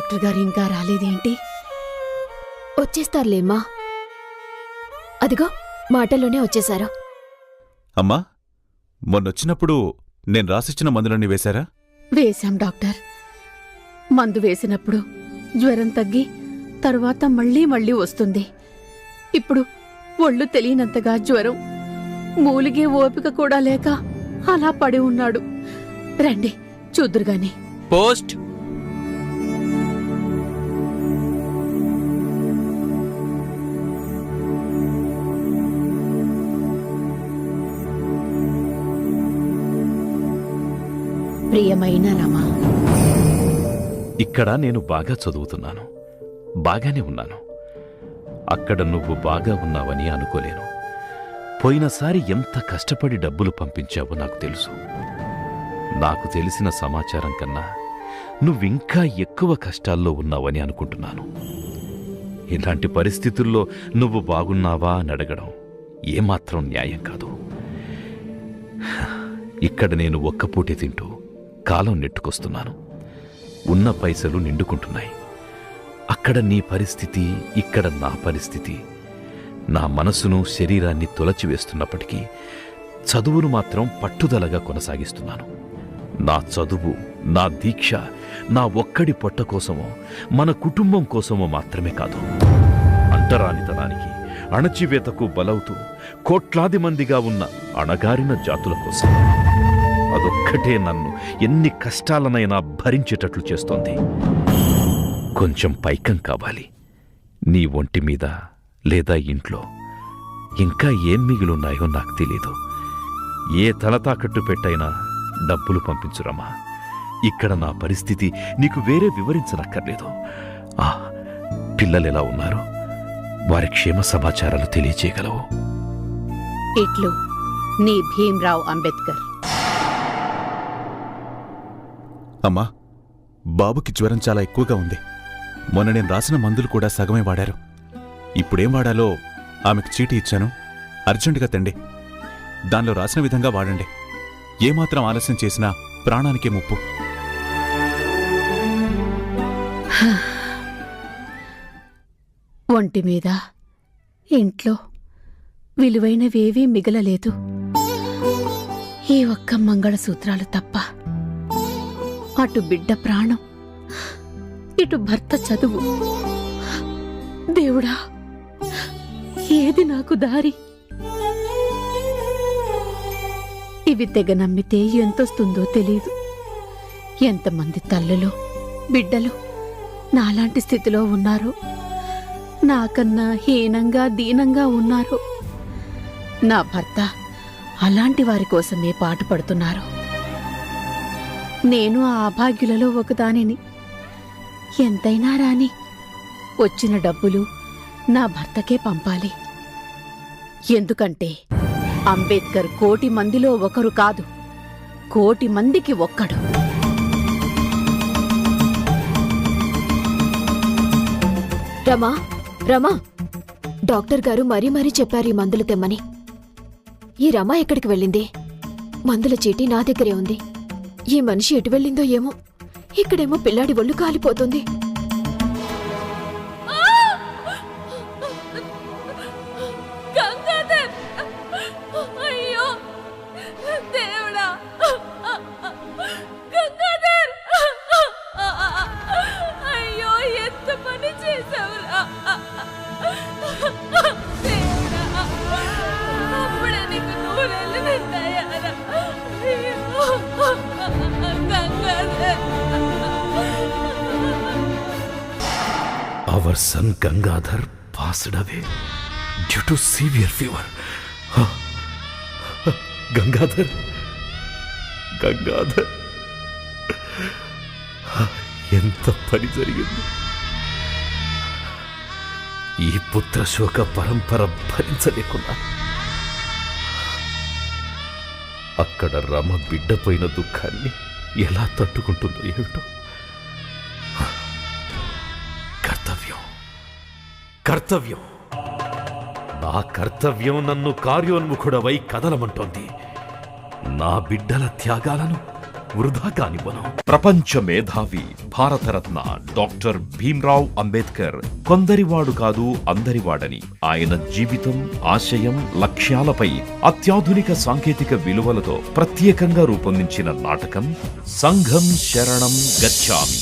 Doctor గారు ఇంకా రాలేదేంటి? వచ్చేస్తారులేమ్మా. అదిగో మాటల్లోనే వచ్చేశారు. అమ్మా, మొన్నొచ్చినప్పుడు నేను రాసిచ్చిన మందులన్నీ వేశారా? వేశాం డాక్టర్. మందు వేసినప్పుడు జ్వరం తగ్గి తరువాత మళ్ళీ వస్తుంది. ఇప్పుడు ఒళ్ళు తెలియనంతగా జ్వరం, మూలిగే ఓపిక కూడా లేక అలా పడి ఉన్నాడు. రండి చూద్దురుగాని. పోస్ట్. ప్రియమైన రమ, ఇక్కడ నేను బాగా చదువుతున్నాను, బాగానే ఉన్నాను. అక్కడ నువ్వు బాగా ఉన్నావని అనుకోలేను. పోయినసారి ఎంత కష్టపడి డబ్బులు పంపించావో నాకు తెలుసు. నాకు తెలిసిన సమాచారం కన్నా నువ్వింకా ఎక్కువ కష్టాల్లో ఉన్నావని అనుకుంటున్నాను. ఇలాంటి పరిస్థితుల్లో నువ్వు బాగున్నావా అని అడగడం ఏమాత్రం న్యాయం కాదు. ఇక్కడ నేను ఒక్కపూటే తింటూ కాలం నెట్టుకొస్తున్నాను. ఉన్న పైసలు నిండుకుంటున్నాయి. అక్కడ నీ పరిస్థితి, ఇక్కడ నా పరిస్థితి. నా మనసును శరీరాన్ని తొలచివేస్తున్నప్పటికీ చదువును మాత్రం పట్టుదలగా కొనసాగిస్తున్నాను. నా చదువు, నా దీక్ష నా ఒక్కడి పొట్ట కోసమో మన కుటుంబం కోసమో మాత్రమే కాదు, అంటరానితనానికి, అణచివేతకు బలవుతూ కోట్లాది మందిగా ఉన్న అణగారిన జాతుల కోసం. అదొక్కటే నన్ను ఎన్ని కష్టాలనైనా భరించేటట్లు చేస్తోంది. కొంచెం పైకం కావాలి. నీ ఒంటి మీద లేదా ఇంట్లో ఇంకా ఏం మిగిలున్నాయో నాకు తెలీదు. ఏ తలతాకట్టు పెట్టైనా డబ్బులు పంపించురమ్మా. ఇక్కడ నా పరిస్థితి నీకు వేరే వివరించనక్కర్లేదు. పిల్లలెలా ఉన్నారు? వారి క్షేమ సమాచారాలు తెలియచేయగలవు? ఇట్లు నీ భీమ్రావ్ అంబేద్కర్. అమ్మా, బాబుకి జ్వరం చాలా ఎక్కువగా ఉంది. మొన్న నేను రాసిన మందులు కూడా సగమే వాడారు. ఇప్పుడేం వాడాలో ఆమెకు చీటీ ఇచ్చాను. అర్జెంటుగా తండి. దానిలో రాసిన విధంగా వాడండి. ఏమాత్రం ఆలస్యం చేసినా ప్రాణానికే ముప్పు. ఒంటి మీద, ఇంట్లో విలువైనవేవీ మిగలలేదు. ఈ ఒక్క మంగళసూత్రాలు తప్ప. అటు బిడ్డ ప్రాణం, ఇటు భర్త చదువు. దేవుడా, ఏది నాకు దారి? ఇవి తెగ నమ్మితే ఎంతొస్తుందో తెలీదు. ఎంతమంది తల్లులు, బిడ్డలు నాలాంటి స్థితిలో ఉన్నారో, నాకన్నా హీనంగా, దీనంగా ఉన్నారో. నా భర్త అలాంటి వారి కోసమే పాటుపడుతున్నారు. నేను ఆ అభాగ్యులలో ఒకదానిని. ఎంతైనా రాని వచ్చిన డబ్బులు నా భర్తకే పంపాలి. ఎందుకంటే అంబేద్కర్ 1,00,00,000 మందిలో ఒకరు కాదు, 1,00,00,000 మందికి ఒక్కడు. రమా, రమా, డాక్టర్ గారు మరీ చెప్పారు ఈ మందులు తెమ్మని. ఈ రమ ఎక్కడికి వెళ్ళింది? మందుల చీటీ నా దగ్గరే ఉంది. ఈ మనిషి ఎటు వెళ్ళిందో ఏమో. ఇక్కడేమో పిల్లాడి ఒళ్ళు కాలిపోతుంది. Our son Gangadhar passed away due to severe fever. Gangadhar, ఎంత పని జరిగింది! ఈ పుత్రశోక పరంపర భరించలేకున్నా. అక్కడ రమ బిడ్డపోయిన దుఃఖాన్ని ఎలా తట్టుకుంటుందో ఏమిటో. కర్తవ్యం, నా కర్తవ్యం నన్ను కార్యోన్ముఖుడవై కదలమంటోంది. నా బిడ్డల త్యాగాలను వృధా కానివ్వను. ప్రపంచ మేధావి భారతరత్న డాక్టర్ భీమ్రావ్ అంబేద్కర్ కొందరివాడు కాదు అందరివాడని, ఆయన జీవితం, ఆశయం, లక్ష్యాలపై అత్యాధునిక సాంకేతిక విలువలతో ప్రత్యేకంగా రూపొందించిన నాటకం సంఘం శరణం గచ్ఛామి.